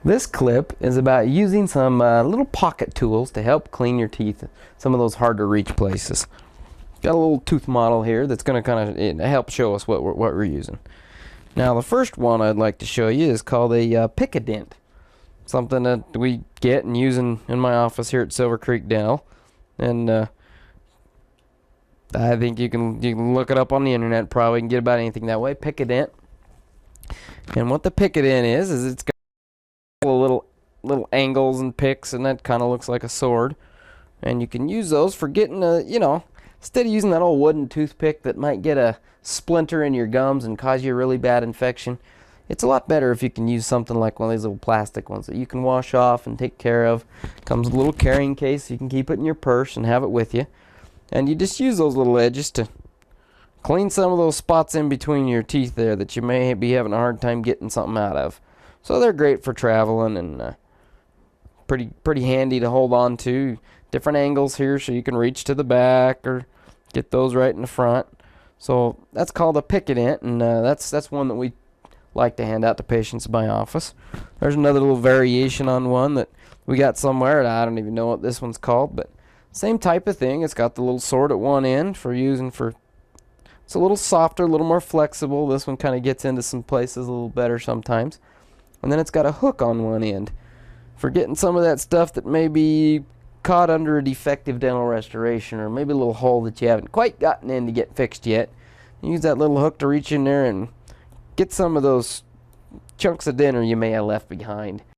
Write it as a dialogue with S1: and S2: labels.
S1: This clip is about using some little pocket tools to help clean your teeth, some of those hard to reach places. Got a little tooth model here that's going to kind of help show us what we're using. Now the first one I'd like to show you is called a Dent. Something that we get and use in my office here at Silver Creek Dental. And I think you can look it up on the internet, probably can get about anything that way. Dent. And what the Dent is it's got little angles and picks, and that kind of looks like a sword. And you can use those for getting instead of using that old wooden toothpick that might get a splinter in your gums and cause you a really bad infection, it's a lot better if you can use something like one of these little plastic ones that you can wash off and take care of. Comes with a little carrying case, so you can keep it in your purse and have it with you. And you just use those little edges to clean some of those spots in between your teeth there that you may be having a hard time getting something out of. So they're great for traveling and pretty handy to hold on to. Different angles here so you can reach to the back or get those right in the front. So that's called a Dent, and that's one that we like to hand out to patients in my office. There's another little variation on one that we got somewhere, and I don't even know what this one's called, but same type of thing. It's got the little sword at one end for using for. It's a little softer, a little more flexible. This one kind of gets into some places a little better sometimes. And then it's got a hook on one end for getting some of that stuff that may be caught under a defective dental restoration, or maybe a little hole that you haven't quite gotten in to get fixed yet. Use that little hook to reach in there and get some of those chunks of dinner you may have left behind.